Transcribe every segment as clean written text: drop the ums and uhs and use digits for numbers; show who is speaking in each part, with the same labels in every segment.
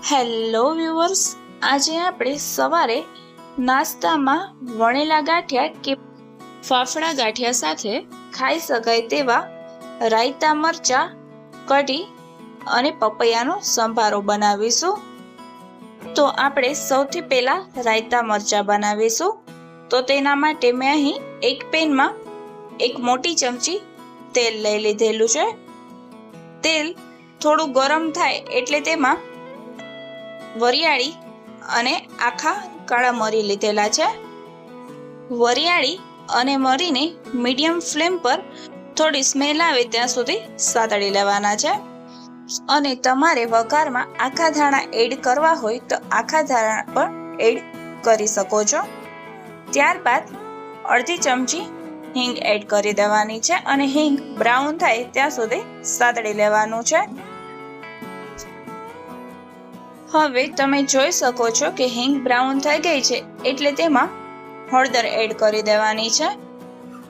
Speaker 1: Hello viewers, આજે આપણે સવારે નાસ્તામાં વણેલા ગાંઠિયા કે ફાફડા ગાંઠિયા સાથે ખાઈ શકાય તેવા રાયતા મરચાં, કઢી અને પપૈયાનો સંભારો બનાવીશું। તો આપણે સૌથી પહેલાં રાયતા મરચાં બનાવીશું। તો તેના માટે મેં અહીં એક પેનમાં એક મોટી ચમચી તેલ લઈ લીધેલું છે। તેલ થોડું ગરમ થાય એટલે તેમાં વરિયાળી અને આખા કાળા મરી લીધેલા છે। વરિયાળી અને મરીને મીડિયમ ફ્લેમ પર થોડી સ્મેલ આવે ત્યાં સુધી સાતળી લેવાના છે। અને તમારે વઘારમાં આખા ધાણા એડ કરવા હોય તો આખા ધાણા પણ એડ કરી શકો છો। ત્યારબાદ અડધી ચમચી હિંગ એડ કરી દેવાની છે અને હિંગ બ્રાઉન થાય ત્યાં સુધી સાતળી લેવાનું છે। હવે તમે જોઈ શકો છો કે હિંગ બ્રાઉન થઈ ગઈ છે એટલે તેમાં હળદર એડ કરી દેવાની છે।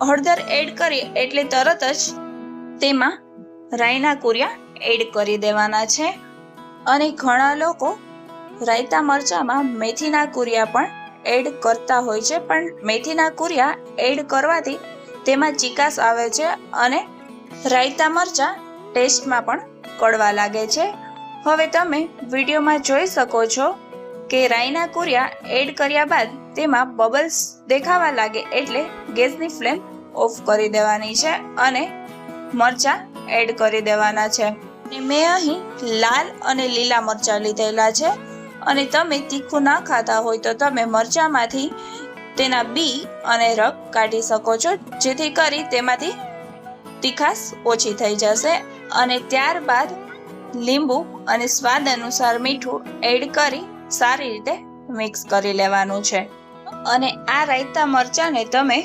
Speaker 1: હળદર એડ કરી એટલે તરત જ તેમાં રાઈના કુરિયા એડ કરી દેવાના છે। અને ઘણા લોકો રાયતા મરચાંમાં મેથીના કુરિયા પણ એડ કરતા હોય છે, પણ મેથીના કુરિયા એડ કરવાથી તેમાં ચીકાશ આવે છે અને રાયતા મરચાં ટેસ્ટમાં પણ કડવા લાગે છે। હવે તમે વિડીયોમાં જોઈ શકો છો કે રાઈના કુરિયા એડ કર્યા બાદ તેમાં બબલ્સ દેખાવા લાગે એટલે ગેસની ફ્લેમ ઓફ કરી દેવાની છે અને મરચાં એડ કરી દેવાના છે। મેં અહીં લાલ અને લીલા મરચાં લીધેલા છે અને તમે તીખું ના ખાતા હોય તો તમે મરચાંમાંથી તેના બી અને રગ કાઢી શકો છો, જેથી કરી તેમાંથી તીખાશ ઓછી થઈ જશે। અને ત્યારબાદ લીંબુ અને સ્વાદ અનુસાર મીઠું એડ કરી સારી રીતે મિક્સ કરી લેવાનું છે। અને આ રાયતા મરચાંને તમે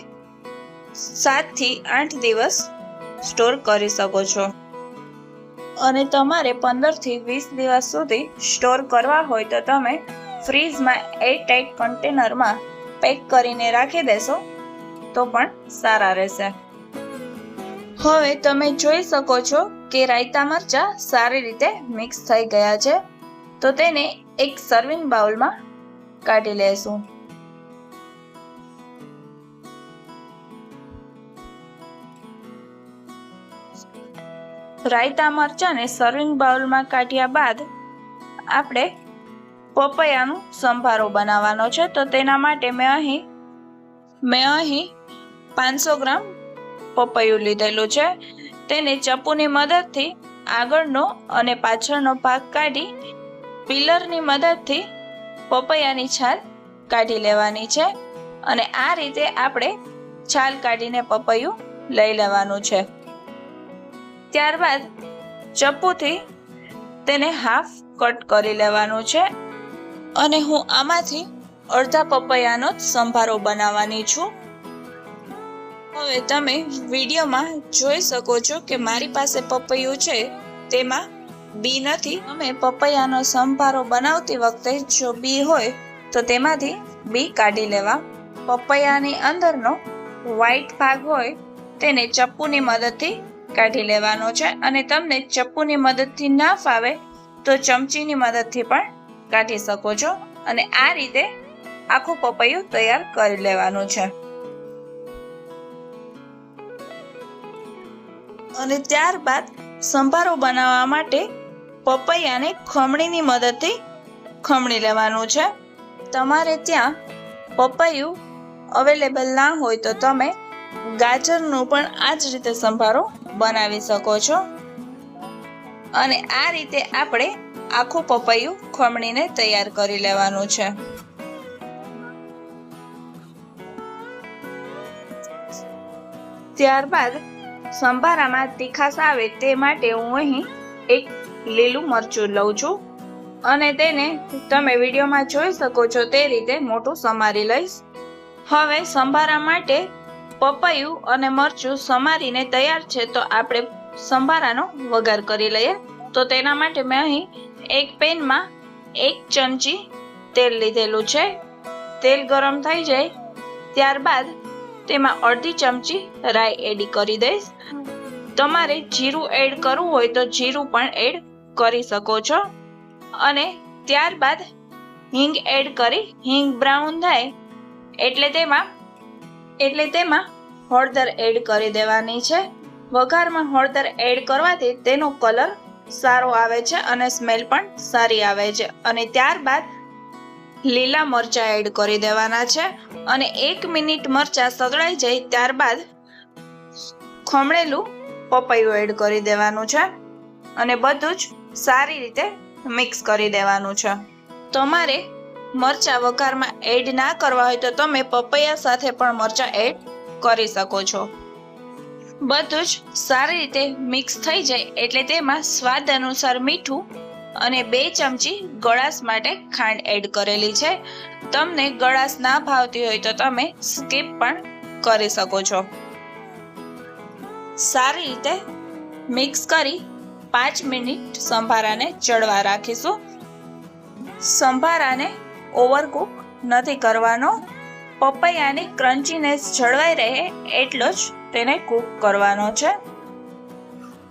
Speaker 1: 7 થી 8 દિવસ સ્ટોર કરી શકો છો। અને તમારે 15 થી 20 દિવસ સુધી સ્ટોર કરવા હોય તો તમે ફ્રીજમાં એરટાઇટ કન્ટેનરમાં પેક કરીને રાખી દેશો તો પણ સારા રહેશે। હવે તમે જોઈ શકો છો કે રાયતા મરચાં સારી રીતે મિક્સ થઈ ગયા છે, તો તેને એક સર્વિંગ બાઉલમાં કાઢી લેશું। રાયતા મરચાંને સર્વિંગ બાઉલમાં કાઢ્યા બાદ આપણે પપૈયાનો સંભારો બનાવવાનો છે। તો તેના માટે મેં અહીં 500 ગ્રામ પપૈયું લીધેલું છે। તેને ચપ્પુની મદદથી આગળનો અને પાછળનો ભાગ કાઢી પિલરની મદદથી પપૈયાની છાલ કાઢી લેવાની છે અને આ રીતે આપણે છાલ કાઢીને પપૈયું લઈ લેવાનું છે। ત્યારબાદ ચપ્પુથી તેને હાફ કટ કરી લેવાનું છે અને હું આમાંથી અડધા પપૈયાનો જ સંભારો બનાવવાની છું। હવે તમે વિડીયોમાં જોઈ શકો છો કે મારી પાસે પપૈયું છે તેમાં બી નથી। તમે પપૈયાનો સંભારો બનાવતી વખતે જો બી હોય તો તેમાંથી બી કાઢી લેવા। પપૈયાની અંદરનો વ્હાઈટ ભાગ હોય તેને ચપ્પુની મદદથી કાઢી લેવાનો છે અને તમને ચપ્પુની મદદથી ના ફાવે તો ચમચીની મદદથી પણ કાઢી શકો છો। અને આ રીતે આખું પપૈયું તૈયાર કરી લેવાનું છે। અને ત્યારબાદ સંભારો બનાવવા માટે પપૈયાને ખમણીની મદદથી ખમણી લેવાનું છે। તમારે ત્યાં પપૈયું અવેલેબલ ના હોય તો તમે ગાજરનું પણ આ જ રીતે સંભારો બનાવી શકો છો। અને આ રીતે આપણે આખું પપૈયું ખમણીને તૈયાર કરી લેવાનું છે। ત્યારબાદ સંભારામાં તીખાશ આવે તે માટે હું અહીં એક લીલું મરચું લઉં છું અને તેને તમે વિડીયોમાં જોઈ શકો છો તે રીતે મોટું સમારી લઈશ। હવે સંભારા માટે પપૈયું અને મરચું સમારીને તૈયાર છે, તો આપણે સંભારાનો વઘાર કરી લઈએ। તો તેના માટે મેં અહીં એક પેનમાં 1 ચમચી તેલ લીધેલું છે। તેલ ગરમ થઈ જાય ત્યારબાદ તેમાં અડધી ચમચી રાઈ એડ કરી દઈશ। તમારે જીરું એડ કરવું હોય તો જીરું પણ એડ કરી શકો છો। અને ત્યારબાદ હિંગ એડ કરી હિંગ બ્રાઉન થાય એટલે તેમાં હળદર એડ કરી દેવાની છે. વઘારમાં હળદર એડ કરવાથી તેનો કલર સારો આવે છે અને સ્મેલ પણ સારી આવે છે. અને ત્યારબાદ લીલા મરચાં એડ કરી દેવાના છે અને 1 મિનિટ મરચાં સતળાઈ જાય ત્યારબાદ ખમણેલું પપૈયું એડ કરી દેવાનું છે અને બધું જ સારી રીતે મિક્સ કરી દેવાનું છે. તમારે મરચાં વઘારમાં એડ ના કરવા હોય તો તમે પપૈયા સાથે પણ મરચાં એડ કરી શકો છો. બધું જ સારી રીતે મિક્સ થઈ જાય એટલે તેમાં સ્વાદ અનુસાર મીઠું અને 2 ચમચી ગળાશ માટે ખાંડ એડ કરેલી છે. તમને ગળાશ ના ભાવતી હોય તો તમે સ્કીપ પણ કરી શકો છો. સારી રીતે મિક્સ કરી 5 મિનિટ સંભારાને ચડવા રાખીશું. સંભારાને ઓવરકુક નથી કરવાનો. પપૈયાની ક્રન્ચીનેસ જળવાઈ રહે એટલો જ તેને કૂક કરવાનો છે.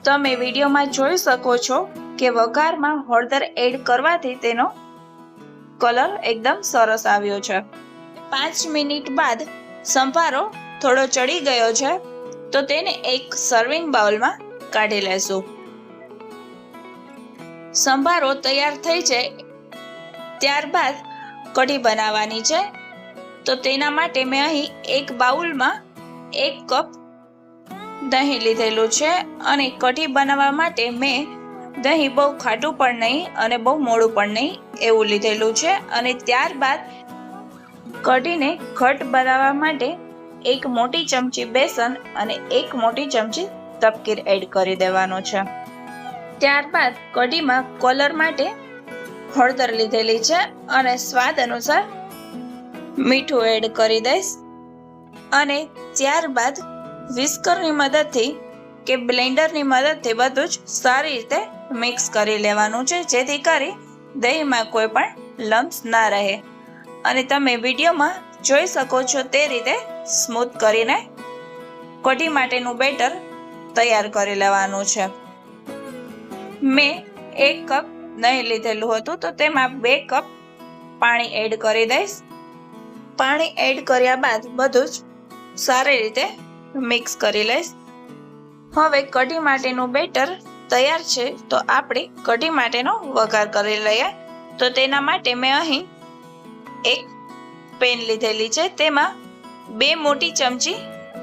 Speaker 1: તમે વિડીયોમાં જોઈ શકો છો કે વઘારમાં હળદર એડ કરવાથી તેનો કલર એકદમ સરસ આવ્યો છે. 5 મિનિટ બાદ સંભારો થોડો ચડી ગયો છે તો તેને એક સર્વિંગ બાઉલમાં કાઢી લેશું. સંભારો તૈયાર થઈ જાય ત્યારબાદ કઢી બનાવવાની છે. તો તેના માટે મેં અહીં એક બાઉલમાં 1 કપ દહીં લીધેલું છે અને કઢી બનાવવા માટે મેં દહીં બહુ ખાટું પણ નહીં અને બહુ મોડું પણ નહીં એવું લીધેલું છે. અને ત્યારબાદ કઢીને ઘટ બનાવવા માટે 1 મોટી ચમચી બેસન અને 1 મોટી ચમચી તપકીર એડ કરી દેવાનો છે. ત્યારબાદ કઢીમાં કલર માટે હળદર લીધેલી છે અને સ્વાદ અનુસાર મીઠું એડ કરી દઈશ અને ત્યારબાદ વિસ્કરની મદદથી કે બ્લેન્ડરની મદદથી બધું જ સારી રીતે મિક્સ કરી લેવાનું છે જેથી કરી દહીંમાં કોઈ પણ લમ્સ ના રહે. અને તમે વિડીયોમાં જોઈ શકો છો તે રીતે સ્મૂથ કરીને કઢી માટેનું બેટર તૈયાર કરી લેવાનું છે. મેં 1 કપ દહીં લીધેલું હતું તો તેમાં 2 કપ પાણી એડ કરી દઈશ. પાણી એડ કર્યા બાદ બધું જ સારી રીતે મિક્સ કરી લઈશ. હવે કઢી માટેનું બેટર તૈયાર છે તો આપણે કઢી માટેનો વઘાર કરી લઈએ. તો તેના માટે મેં અહીં એક પેન લીધેલી છે. તેમાં 2 મોટી ચમચી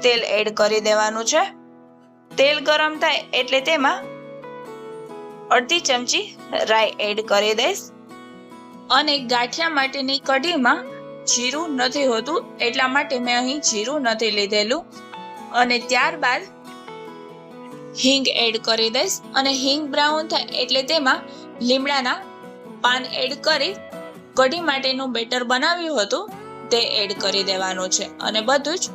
Speaker 1: તેલ એડ કરી દેવાનું છે. તેલ ગરમ થાય એટલે તેમાં અડધી ચમચી રાઈ એડ કરી દઈશ. અને ગાંઠિયા માટેની કઢીમાં જીરું નથી હોતું એટલા માટે મેં અહીં જીરું નથી લીધેલું. અને ત્યારબાદ હિંગ એડ કરી દઈશ અને હિંગ બ્રાઉન થાય એટલે તેમાં લીમડાના પાન એડ કરી કઢી માટેનું બેટર બનાવ્યું હતું તે એડ કરી દેવાનું છે અને બધું જ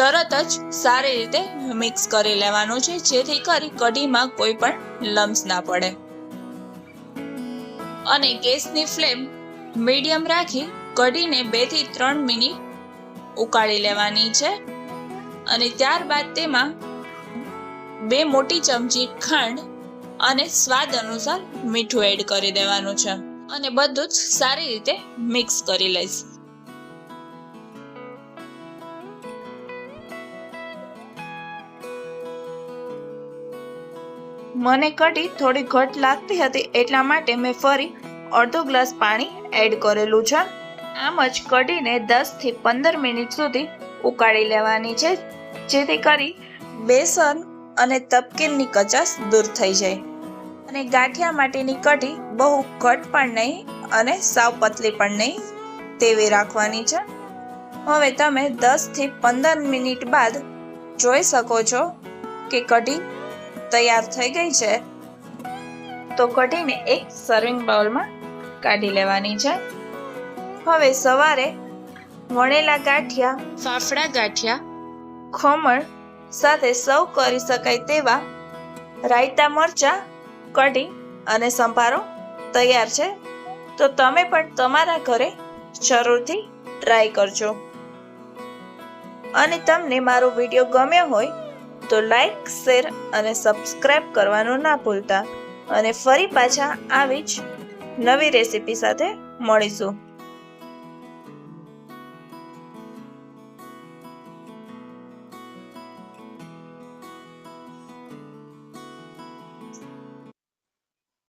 Speaker 1: તરત જ સારી રીતે મિક્સ કરી લેવાનું છે જેથી કરી કઢીમાં કોઈ પણ લમ્સ ના પડે. અને ગેસની ફ્લેમ મીડિયમ રાખી કઢીને 2 થી 3 મિનિટ ઉકાળી લેવાની છે. અને ત્યારબાદ તેમાં 2 મોટી ચમચી ખાંડ અને સ્વાદ અનુસાર મીઠું એડ કરી દેવાનું છે અને બધું જ સારી રીતે મિક્સ કરી લઈશ. મને કઢી થોડી ઘટ લાગતી હતી એટલા માટે મેં ફરી અડધો ગ્લાસ પાણી એડ કરેલું છે. આમ જ કઢીને 10 થી 15 મિનિટ સુધી ઉકાળી લેવાની છે જેથી કરી બેસન અને તપકીરની કચાશ દૂર થઈ જાય. અને ગાંઠિયા માટેની કઢી બહુ ઘટ પણ નહીં અને સાવ પતલી પણ નહીં તેવી રાખવાની છે. હવે તમે 10 થી 15 મિનિટ બાદ જોઈ શકો છો કે કઢી તૈયાર થઈ ગઈ છે. તો કઢીને એક સર્વિંગ બાઉલમાં કાઢી લેવાની છે. હવે સવારે વણેલા ગાંઠિયા, ફાફડા ગાંઠિયા, ખમણ સાથે સર્વ કરી શકાય તેવા રાયતા મરચાં, કઢી અને સંભારો તૈયાર છે. તો તમે પણ તમારા ઘરે જરૂરથી ટ્રાય કરજો. અને તમને મારો વિડીયો ગમ્યો હોય તો લાઈક, શેર અને સબસ્ક્રાઈબ કરવાનું ના ભૂલતા. અને ફરી પાછા આવી જ નવી રેસીપી સાથે મળીશું.